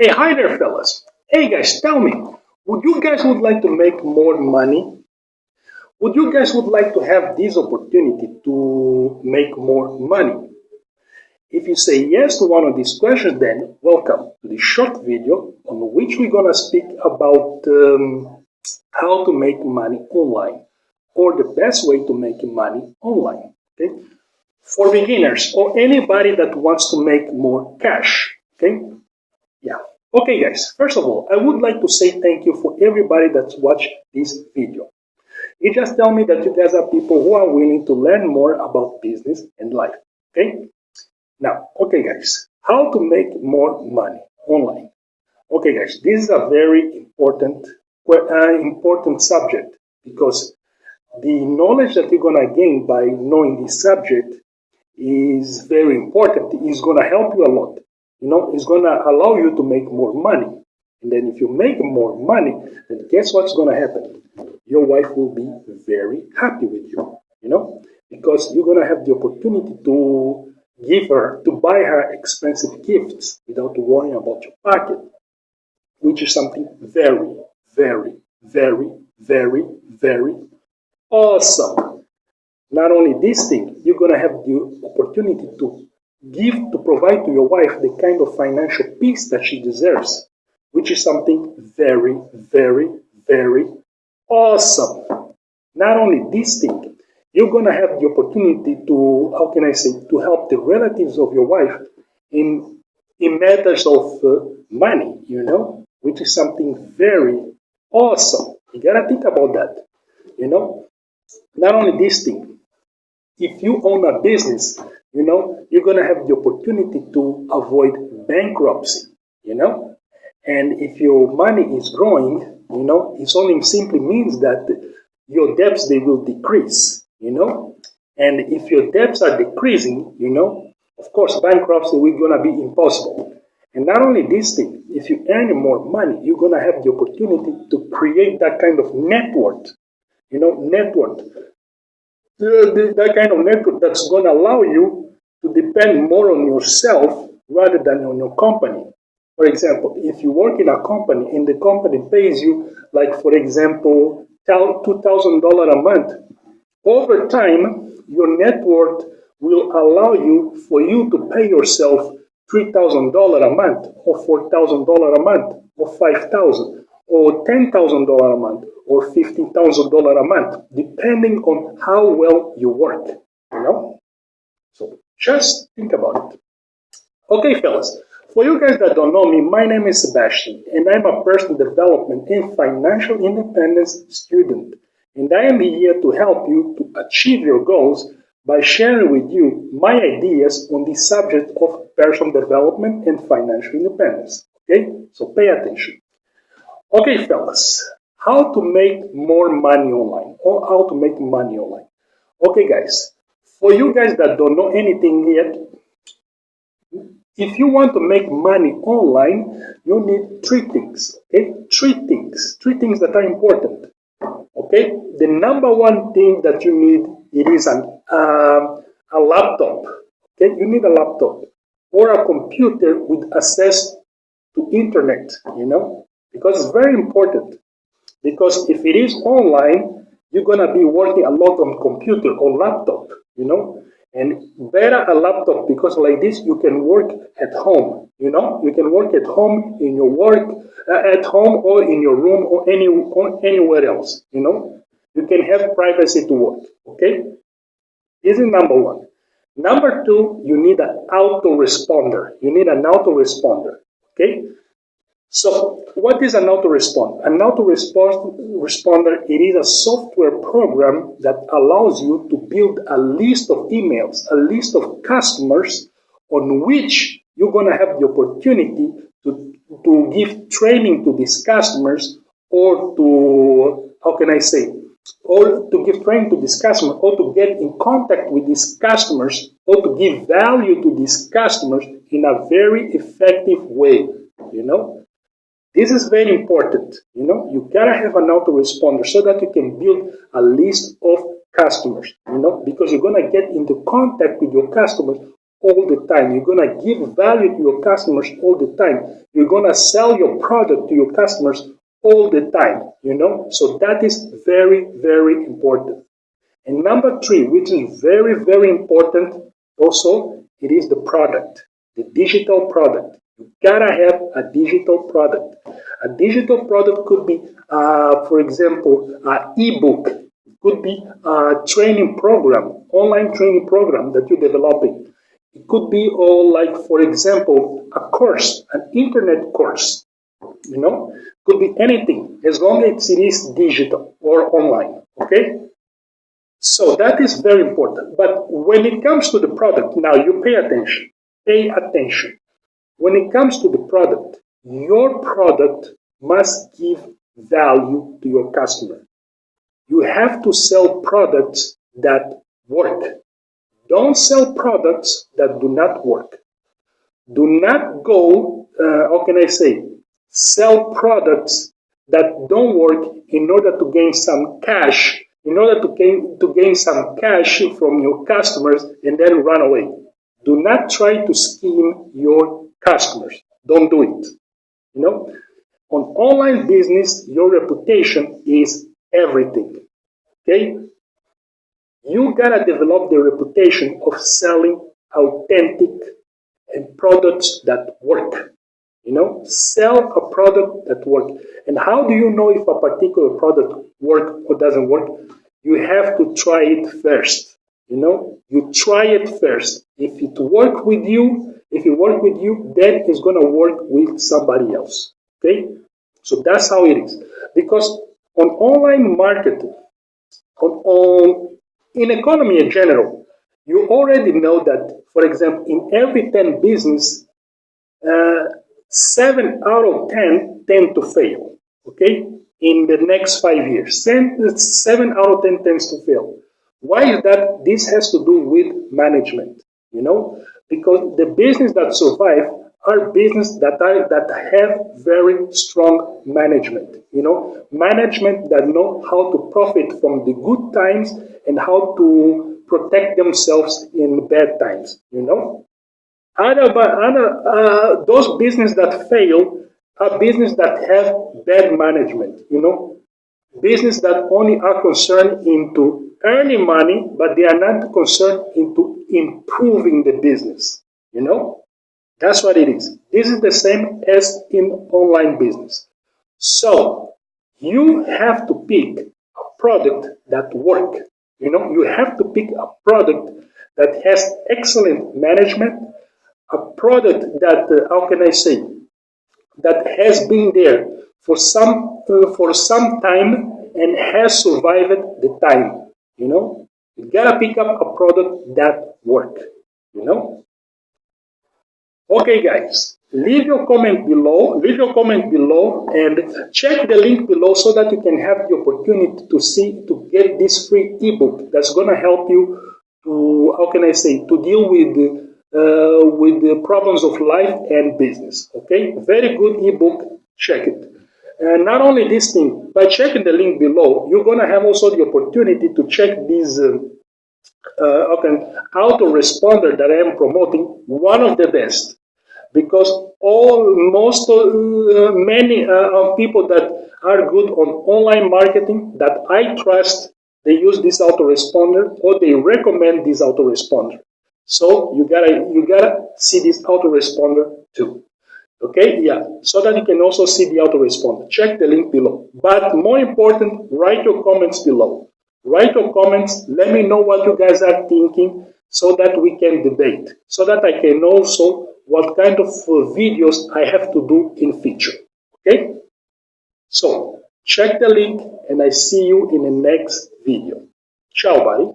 Hey, hi there, fellas. Hey, guys, tell me, would you guys would like to make more money? Would you guys would like to have this opportunity to make more money? If you say yes to one of these questions, then welcome to this short video on which we're gonna speak about how to make money online or the best way to make money online. Okay, for beginners or anybody that wants to make more cash. Okay. Yeah. Okay, guys. First of all, I would like to say thank you for everybody that's watched this video. It just tells me that you guys are people who are willing to learn more about business and life. Okay? Now, okay, guys. How to make more money online? Okay, guys. This is a very important subject because the knowledge that you're gonna gain by knowing this subject is very important. It's gonna help you a lot. It's gonna allow you to make more money. And then if you make more money, then guess what's gonna happen? Your wife will be very happy with because you're gonna have the opportunity to buy her expensive gifts without worrying about your pocket, which is something very, very, very, very, very awesome. Not only this thing, you're going to have the opportunity to provide to your wife the kind of financial peace that she deserves, which is something very, very, very awesome. Not only this thing, you're going to have the opportunity to help the relatives of your wife in matters of money, which is something very awesome. You got to think about that, Not only this thing, if you own a business, you're going to have the opportunity to avoid bankruptcy, And if your money is growing, it only simply means that your debts, they will decrease, And if your debts are decreasing, of course, bankruptcy will going to be impossible. And not only this thing, if you earn more money, you're going to have the opportunity to create that kind of net worth, that kind of network that's going to allow you to depend more on yourself rather than on your company. For example, if you work in a company and the company pays you, like for example, $2,000 a month, over time, your net worth will allow you for you to pay yourself $3,000 a month, or $4,000 a month, or $5,000, or $10,000 a month, or $15,000 a month, depending on how well you work, So just think about it. Okay, fellas, for you guys that don't know me, my name is Sebastian, and I'm a personal development and financial independence student. And I am here to help you to achieve your goals by sharing with you my ideas on the subject of personal development and financial independence. Okay, so pay attention. Okay, fellas, how to make more money online or how to make money online. Okay, guys, for you guys that don't know anything yet, if you want to make money online, you need three things. Okay, three things that are important. Okay, the number one thing that you need, it is a laptop. Okay, you need a laptop or a computer with access to internet, because it's very important. Because if it is online, you're going to be working a lot on computer or laptop, and better a laptop because like this, you can work at home, you can work at home in your work, at home or in your room or anywhere else, you can have privacy to work, okay? This is number one. Number two, you need an autoresponder. Okay? So, what is an autoresponder? An autoresponder, it is a software program that allows you to build a list of emails, a list of customers on which you're going to have the opportunity to give training to these customers or to, or to give training to these customers or to get in contact with these customers or to give value to these customers in a very effective way, This is very important, you gotta have an autoresponder so that you can build a list of customers, because you're gonna get into contact with your customers all the time. You're going to give value to your customers all the time. You're going to sell your product to your customers all the time, So that is very, very important. And number three, which is very, very important also, it is the product, the digital product. You gotta have a digital product. A digital product could be, for example, an ebook. It could be a training program, online training program that you're developing. It could be like, for example, a course, an internet course. Could be anything as long as it is digital or online. Okay. So that is very important. But when it comes to the product, now you pay attention. Pay attention. When it comes to the product, your product must give value to your customer. You have to sell products that work. Don't sell products that do not work. Do not go, how can I say, sell products that don't work in order to gain some cash, in order to gain some cash from your customers and then run away. Do not try to scheme your customers. Don't do it. On online business, your reputation is everything. Okay? You gotta develop the reputation of selling authentic and products that work. Sell a product that works. And how do you know if a particular product works or doesn't work? You have to try it first. You try it first. If it works with you, then it's going to work with somebody else. Okay? So that's how it is. Because on online marketing, in economy in general, you already know that, for example, in every 10 business, 7 out of 10 tend to fail, okay, in the next 5 years. 7 out of 10 tends to fail. Why is that? This has to do with management, because the business that survive are businesses that have very strong management, management that know how to profit from the good times and how to protect themselves in bad times, those businesses that fail are businesses that have bad management, business that only are concerned into earning money, but they are not concerned into improving the business, That's what it is. This is the same as in online business. So, you have to pick a product that works. You have to pick a product that has excellent management, a product that, how can I say, that has been there for some time and has survived the time. You gotta pick up a product that works. Okay, guys, leave your comment below, and check the link below so that you can have the opportunity to get this free ebook that's gonna help you to, how can I say, to deal with the problems of life and business. Okay, very good ebook. Check it. And not only this thing, by checking the link below, you're gonna have also the opportunity to check these autoresponder that I am promoting. One of the best, because many people that are good on online marketing that I trust, they use this autoresponder or they recommend this autoresponder. So you gotta see this autoresponder too. Okay, yeah, so that you can also see the autoresponder. Check the link below. But more important, write your comments below. Write your comments. Let me know what you guys are thinking so that we can debate. So that I can also what kind of videos I have to do in future. Okay? So, check the link and I see you in the next video. Ciao, buddy.